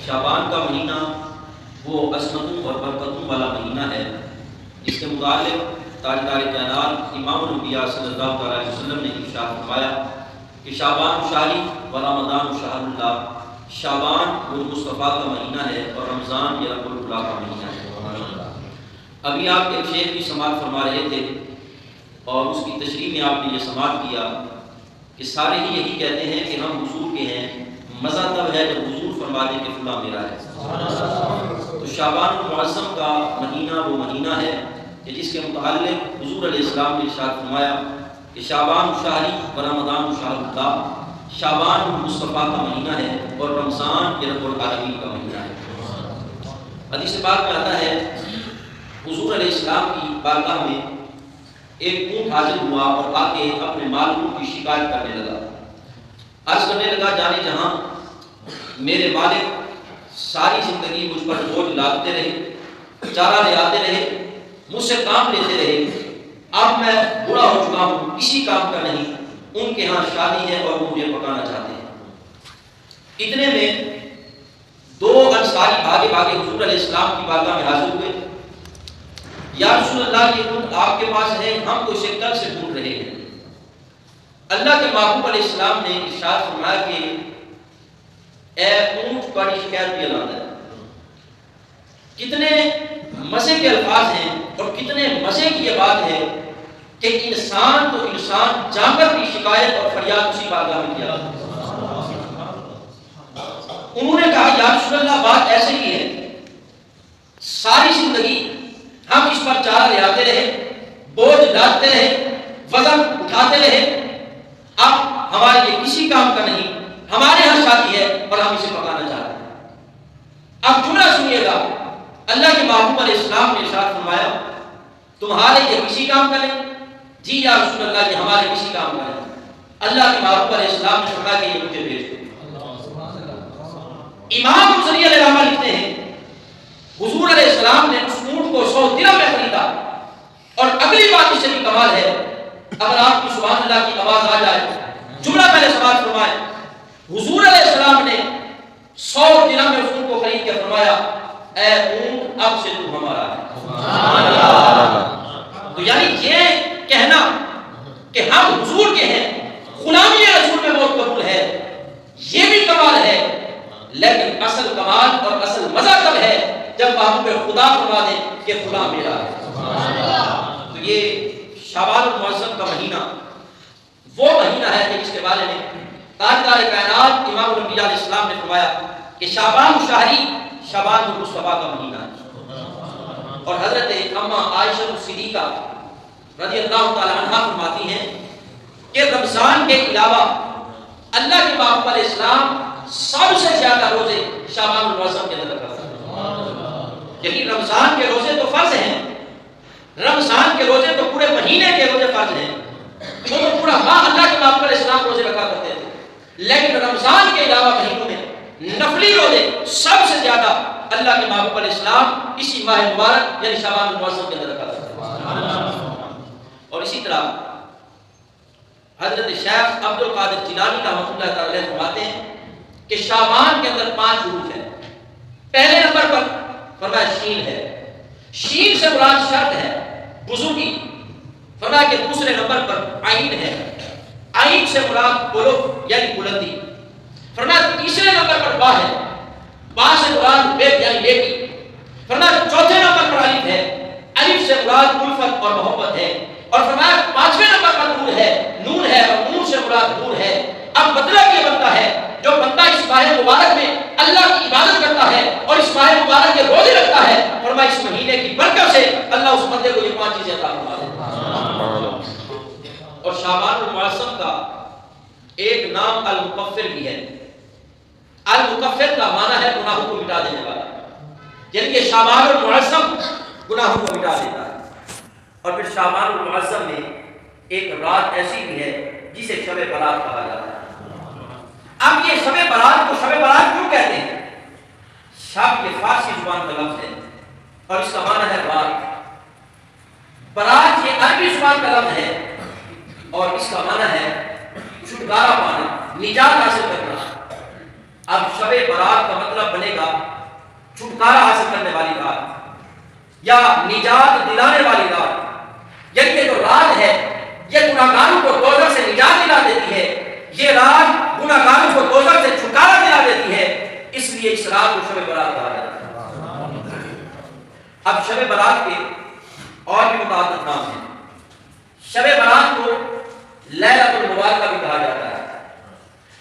شعبان کا مہینہ وہ عظمتوں اور برکتوں والا مہینہ ہے جس کے متعلق تاجدار کائنات امام الانبیاء صلی اللہ تعالیٰ علیہ وسلم نے ارشاد فرمایا کہ شعبان شہری و رمضان شہر اللہ، شعبان وہ مصطفیٰ کا مہینہ ہے اور رمضان یہ رب اللہ کا مہینہ ہے۔ ابھی آپ ایک شیخ کی سماعت فرما رہے تھے اور اس کی تشریح میں آپ نے یہ سماعت کیا کہ سارے ہی یہی کہتے ہیں کہ ہم حضور کے ہیں، مزہ تب ہے جب حضور فرما دے کہ فلاں میرا ہے۔ تو شعبان المعظم کا مہینہ وہ مہینہ ہے کہ جس کے متعلق حضور علیہ السلام نے ارشاد فرمایا کہ شعبان شہری و رمضان شہر اللہ، شعبان مصطفیٰ کا مہینہ ہے اور رمضان یہ رب العالمین کا مہینہ ہے۔ حدیث پاک میں آتا ہے حضور علیہ السلام کی بارگاہ میں ایک اونٹ حاضر ہوا اور آ کے اپنے مالکوں کی شکایت کرنے لگا، عرض کرنے لگا جانے جہاں میرے مالک ساری زندگی مجھ پر بوجھ لادتے رہے، چارہ لے آتے رہے، مجھ سے کام لیتے رہے، اب میں بوڑھا ہو چکا ہوں، کسی کام کا نہیں، ان کے ہاں شادی ہے اور وہ مجھے پکانا چاہتے ہیں۔ اتنے میں دو انصاری بھاگے بھاگے حضور علیہ السلام کی بارگاہ میں حاضر ہوئے، یا رسول اللہ یہ اونٹ آپ کے پاس ہے، ہم تو اسے کل سے ڈھونڈ رہے ہیں۔ اللہ کے محبوب علیہ السلام نے ارشاد فرمایا کہ اے اونٹ بڑی شکایت بھی اعلان ہے۔ کتنے مزے کے الفاظ ہیں اور کتنے مزے کی یہ بات ہے کہ انسان تو انسان جانور کی شکایت اور فریاد اسی بارگاہ میں کیا۔ انہوں نے کہا یا رسول اللہ بات ایسے ہی ہے، ساری زندگی ہم اس پر چارہ لے آتے رہے، بوجھ لاتے رہے، وزن اٹھاتے رہے، اب ہمارے لیے کسی کام کا نہیں، ہمارے ہاں شادی ہے اور ہم اسے پکانا چاہتے ہیں۔ اب جملہ سنیے گا، اللہ کے محبوب علیہ السلام نے ارشاد فرمایا تمہارے لیے کسی کام کا نہیں؟ جی یا رسول اللہ یہ ہمارے کسی کام کا نہیں۔ اللہ کے محبوب علیہ السلام نے فرمایا کہ یہ مجھے بھیج دو۔ امام مصری علیہ رحمہ لکھتے ہیں حضور علیہ السلام نے اس اونٹ کو 100 درہم میں خریدا، اور اگلی بات اس سے بھی کمال ہے، اگر آپ کی سبحان اللہ کی آواز آ جائے، جملہ پہلے سماعت فرمائے، حضور علیہ السلام نے 100 درہم میں اس اونٹ کو خرید کے فرمایا اے اونٹ اب سے تو ہمارا ہے۔ سبحان اللہ۔ تو یعنی یہ کہنا کہ ہم حضور کے ہیں، غلامی رسول میں بہت قبول ہے، یہ بھی کمال ہے، لیکن اصل کمال اور اصل مزہ تب ہے جب محبوب خدا فرما دے کہ فلاں میرا ہے۔ تو یہ شعبان المعظم کا مہینہ وہ مہینہ ہے کہ جس کے بارے میں تاجدار کائنات امام الانبیاء علیہ السلام نے فرمایا کہ شعبان شہری، شعبان مصطفیٰ کا مہینہ ہے۔ اور حضرت اماں عائشہ صدیقہ رضی اللہ تعالی عنہا فرماتی ہیں کہ رمضان کے علاوہ اللہ کے محبوب علیہ السلام سب سے زیادہ روزے شعبان المعظم کے اندر رکھا تھا۔ یعنی رمضان کے روزے تو فرض ہیں، رمضان کے روزے تو پورے مہینے کے روزے فرض ہیں، وہ تو پورا ماہ اللہ کے محبوب علیہ السلام روزے رکھا کرتے تھے، لیکن رمضان کے علاوہ مہینوں میں نفلی روزے سب سے زیادہ اللہ کے محبوب علیہ السلام اسی ماہ مبارک یعنی شعبان المعظم کے اندر رکھا تھا۔ اور اسی طرح حضرت شیخ عبد القادر جیلانی رحمۃ اللہ تعالی علیہ فرماتے ہیں کہ شعبان کے اندر 5 حروف ہیں۔ پہلے نمبر پر فرمایا شین ہے، شین سے مراد شرط ہے بزرگی، فرمایا کہ دوسرے نمبر پر عین ہے، عین سے مراد بلوغ یعنی بلندی، فرمایا تیسرے نمبر پر با ہے، با سے مراد بیٹ یعنی بیٹی، فرمایا چوتھے نمبر پر الف ہے، الف سے مراد الفت اور محبت ہے، اور فرمایا 5ویں نمبر پر نون ہے، نون ہے اور نون سے مراد نور ہے۔ اب مطلب یہ بنتا ہے جو بندہ اس ماہ مبارک میں اللہ کی عبادت کرتا ہے اور اس ماہ مبارک کے روزے رکھتا ہے، فرمایا اس مہینے کی برکت سے اللہ اس بندے کو یہ 5 چیزیں عطا فرما دیتا ہے۔ اور شعبان المعظم کا ایک نام المکفر بھی ہے۔ المکفر کا معنی ہے گناہوں کو مٹا دینے والا، یعنی کہ شعبان المعظم گناہوں کو مٹا دیتا ہے۔ اور پھر شعبان المعظم میں ایک رات ایسی بھی ہے جسے شب برات کہا جاتا ہے۔ اب یہ شب برات کو شب برات کیوں کہتے ہیں؟ شب یہ فارسی زبان کا لفظ ہے اور اس کا معنی ہے رات، برات یہ عربی زبان کا لفظ ہے اور اس کا معنی ہے چھٹکارا پانا، نجات حاصل کرنا۔ اب شب برات کا مطلب بنے گا چھٹکارا حاصل کرنے والی رات یا نجات دلانے والی رات، یعنی یہ جو رات ہے یہ گناہگاروں کو دوزخ سے نجات دلا دیتی ہے، یہ رات گناہگاروں کو دوزخ سے چھٹکارا دلا دیتی ہے، اس لیے اس رات کو شب برات کہا جاتا ہے۔ اب شب برات کے اور بھی متعدد نام ہیں۔ شب برات کو لیلۃ المبارکہ بھی کہا جاتا ہے۔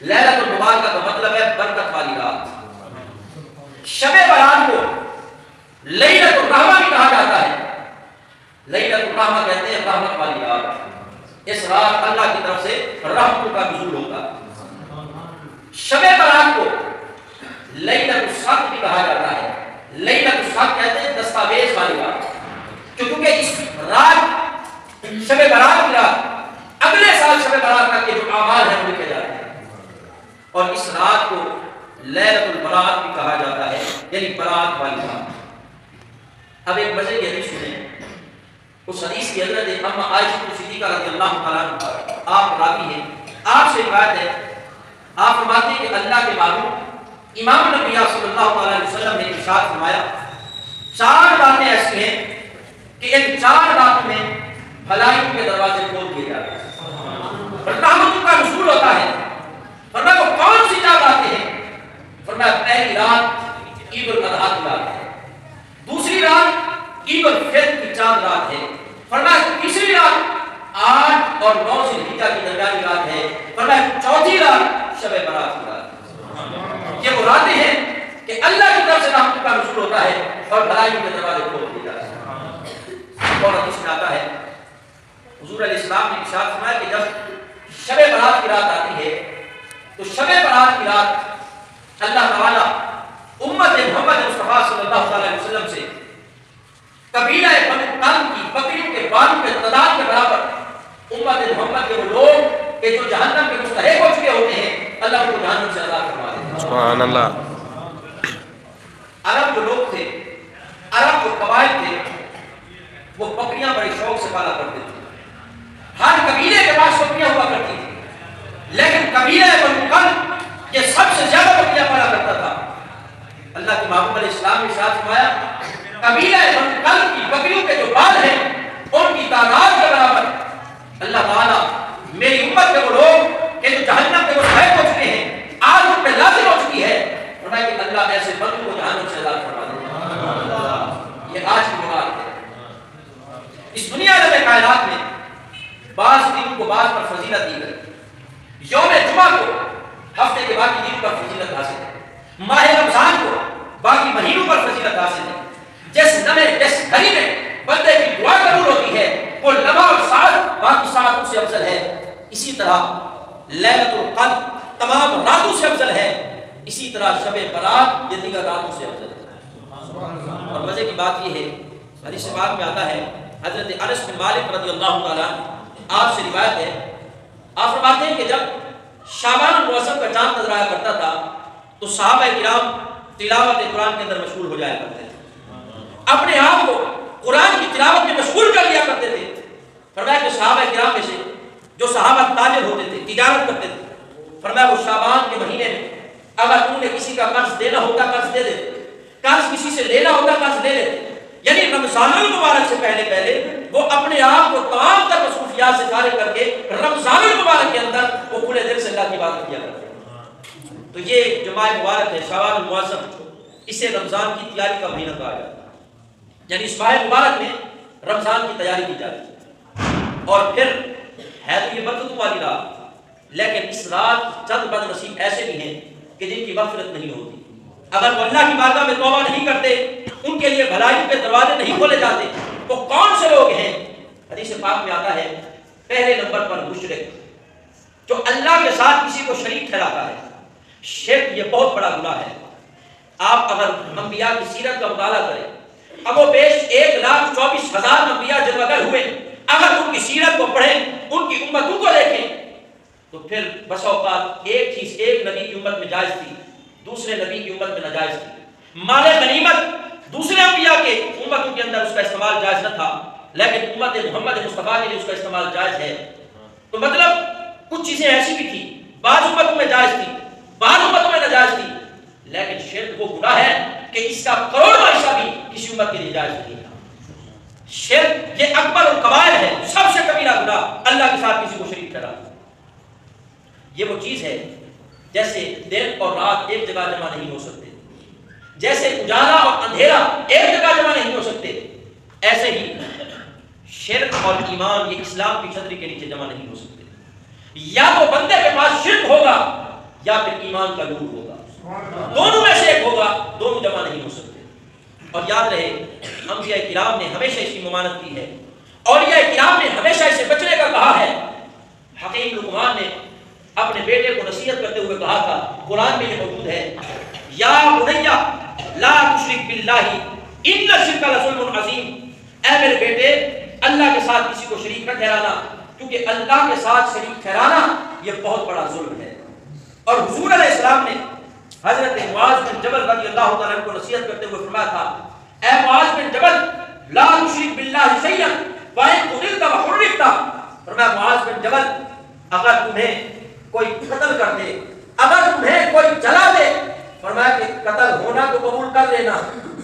لیلۃ المبارکہ کا مطلب ہے برکت والی رات۔ شب برات کو لیلۃ الرحمہ بھی کہا جاتا ہے۔ لیلۃ الرحمہ کہتے ہیں رحمت والی رات، اس رات اللہ کی طرف سے رحمتوں کا نزول ہوتا ہے۔ شب برات کو لیلۃ الصدق بھی کہا جاتا ہے۔ لیلۃ الصدق کہتے ہیں دستاویز والی رات، کیونکہ اس رات شب برات کی رات اگلے سال شب برات کا کے جو اعمال ہیں وہ لکھے جاتے ہیں، اور اس رات کو لیلۃ البرات بھی کہا جاتا ہے، یعنی برات والی رات۔ اب ایک مزے کی حدیث سنیں۔ اس حدیث کی حضرت اما عائشہ صدیقہ رضی اللہ تعالیٰ عنہ آپ راوی ہیں، آپ سے روایت ہے، آپ فرماتے ہیں کہ اللہ کے معلوم امام الانبیاء صلی اللہ علیہ وسلم نے ارشاد فرمایا، چار باتیں ایسی ہیں کہ ان چار باتوں میں بھلائیوں کے دروازے کھول دیے جاتے ہیں، رحمتوں کا نزول ہوتا ہے۔ فرمایا وہ کون سی چار باتیں ہیں؟ فرمایا پہلی رات عید الاضحیٰ کی رات ہے، دوسری رات عید الفطر کی چاند رات ہے، فرمایا تیسری رات 8 اور 9 ذی الحجہ کی درمیانی رات ہے، فرمایا چوتھی رات شب برات کی رات ہے۔ یہ وہ راتیں ہیں کہ اللہ کی طرف سے رحمت کا نزول ہوتا ہے اور بھلائیوں کے دروازے کھول دیے جاتے ہیں۔ اور حدیث میں آتا ہے حضور علیہ السلام نے ارشاد فرمایا کہ جب شب برات کی رات آتی ہے تو شب برات کی رات اللہ تعالیٰ امت محمد مصطفیٰ صلی اللہ علیہ وسلم سے قبیلہ بنو تغلب کی بکریوں کے بالوں کے تعداد کے برابر امت محمد کے وہ لوگ کہ جو جہنم کے مستحق ہو چکے ہوتے ہیں، اللہ کو جہنم سے آزاد فرما دیتے ہیں۔ سبحان اللہ۔ عرب جو لوگ تھے، عرب جو قبائل تھے، وہ بکریاں بڑے شوق سے پالا کرتے تھے۔ ہر قبیلے کے پاس بکریاں ہوا کرتی تھی، لیکن قبیلہ بنو تغلب یہ سب سے زیادہ بکریاں پالا کرتا تھا۔ اللہ کے محبوب علیہ السلام نے ارشاد فرمایا، قبیلہ بنو تغلب کی بکریوں کے جو بال ہیں ان کی تعداد کے برابر اللہ تعالیٰ میری امت کے وہ لوگ کہ جو جہنم کے مستحق ہو چکے ہیں، آگ ان پہ لازم ہو چکی ہے، فرمایا کہ اللہ ایسے بندوں کو جہنم سے آزاد فرما دے۔ یہ آج کی بات ہے۔ اس دنیا میں کائنات میں بعض دنوں کو بعض پر فضیلت دی گئی۔ یوم جمعہ کو ہفتے کے باقی دنوں پر فضیلت حاصل ہے، ماہ رمضان کو باقی مہینوں پر فضیلت حاصل ہے۔ جس گھڑی میں بندے کی دعا قبول ہوتی ہے وہ لمحہ اور ساعت باقی ساعتوں سے افضل ہے، اسی طرح لیلۃ القدر تمام راتوں سے افضل ہے، اسی طرح شب برات یہ دیگر راتوں سے افضل ہے۔ اور مزے کی بات یہ ہے، حدیث پاک میں آتا ہے، حضرت انس بن مالک رضی اللہ تعالیٰ آپ سے روایت ہے، آپ فرماتے ہیں کہ جب شعبان المعظم کا چاند نظر آیا کرتا تھا تو صحابہ کرام تلاوت قرآن کے اندر مشغول ہو جایا کرتے تھے، اپنے آپ کو قرآن کی تلاوت میں مشغول کر لیا کرتے تھے۔ فرمایا کہ صحابہ کرام میں سے جو صحابہ تاجر ہوتے تھے، تجارت کرتے تھے، فرمایا وہ شعبان کے مہینے میں اگر تم نے کسی کا قرض دینا ہوتا قرض دے دیتے، قرض کسی سے لینا ہوتا قرض لے لیتے، یعنی رمضان المبارک سے پہلے وہ اپنے آپ کو تمام تر مصروفیات سے فارغ کر کے رمضان المبارک کے اندر وہ کھلے دل سے اللہ کی عبادت کیا کرتے۔ تو یہ جو ماہ مبارک ہے شعبان المعظم، اسے رمضان کی تیاری کا مہینہ کہا جاتا ہے، یعنی اس ماہ مبارک میں رمضان کی تیاری کی جاتی ہے۔ اور پھر ہے تو یہ برکتوں والی رات، لیکن اس رات چند بد نصیب ایسے بھی ہیں کہ جن کی مغفرت نہیں ہوتی، اگر وہ اللہ کی بارگاہ میں توبہ نہیں کرتے، ان کے لیے بھلائیوں کے دروازے نہیں کھولے جاتے۔ وہ کون سے لوگ ہیں؟ حدیث پاک میں آتا ہے پہلے نمبر پر مشرک، جو اللہ کے ساتھ کسی کو شریک ٹھہراتا ہے۔ شرک یہ بہت بڑا گناہ ہے۔ آپ اگر انبیاء کی سیرت کا مطالعہ کریں، اب وہ بیش 1,24,000 انبیاء جلوگر ہوئے، اگر ان کی سیرت کو پڑھیں، ان کی امتوں کو دیکھیں، تو پھر بس اوقات ایک چیز ایک نبی کی امت میں جائز تھی، دوسرے نبی کی امت میں ناجائز تھی۔ مال غنیمت دوسرے انبیاء کے امتوں کے اندر اس کا استعمال جائز نہ تھا، لیکن امت محمد مصطفیٰ کے لیے اس کا استعمال جائز ہے۔ تو مطلب کچھ چیزیں ایسی بھی تھی، بعض امتوں میں جائز تھی، بعض امتوں میں ناجائز تھی، لیکن شرک وہ گناہ ہے کہ کہ اس کا کروڑواں حصہ بھی کسی امت کے لیے جائز نہیں تھا۔ شرک یہ اکبر الکبائر ہے، سب سے کبیرہ گناہ اللہ کے ساتھ کسی کو شریک ٹھہرانا۔ یہ وہ چیز ہے جیسے دن اور رات ایک جگہ جمع نہیں ہو سکتے، جیسے اجالا اور اندھیرا ایک جگہ جمع نہیں ہو سکتے، ایسے ہی شرک اور ایمان یہ اسلام کی چھتری کے نیچے جمع نہیں ہو سکتے۔ یا تو بندے کے پاس شرک ہوگا یا پھر ایمان کا نور ہوگا، دونوں میں سے ایک ہوگا، دونوں جمع نہیں ہو سکتے۔ اور یاد رہے انبیاء کرام نے ہمیشہ اس کی ممانعت کی ہے، اولیاء کرام نے ہمیشہ اسے بچنے کا کہا ہے۔ حکیم لقمان نے اپنے بیٹے کو نصیحت کرتے ہوئے کہا تھا، قرآن میں یہ موجود ہے، یا بنی لا تشرک باللہ ان الشرک لظلم عظیم، اے میرے بیٹے اللہ کے ساتھ کسی کو شریک نہ ٹھہرانا، کیونکہ اللہ کے ساتھ شریک ٹھہرانا یہ بہت بڑا ظلم ہے۔ اور حضور علیہ السلام نے حضرت معاذ بن جبل رضی اللہ تعالیٰ عنہ کو نصیحت کرتے ہوئے فرمایا تھا، اے معاذ بن جبل لا تشرک باللہ شیئا وَإِن قُتِلْتَ وَحُرِّقْتَ، فرمایا معاذ بن جبل اگر تمہیں کوئی قتل کر دے، اگر تمہیں کوئی جلا دے، فرمایا کہ قتل ہونا تو قبول کر لینا،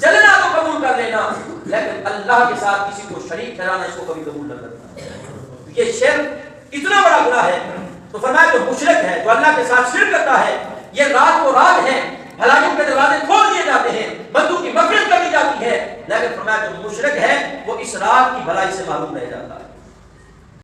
جلنا تو قبول کر لینا، لیکن اللہ کے ساتھ کسی کو شریک ٹھہرانا اس کو کبھی قبول نہ کرنا۔ یہ شرک اتنا بڑا گناہ ہے، تو فرمایا جو مشرک ہے، جو اللہ کے ساتھ شرک کرتا ہے، یہ رات کو رات ہے، بھلائیوں کے دروازے کھول دیے جاتے ہیں، بندوں کی مغفرت کر دی جاتی ہے، لیکن فرمایا جو مشرک ہے وہ اس رات کی بھلائی سے معلوم رہ جاتا ہے۔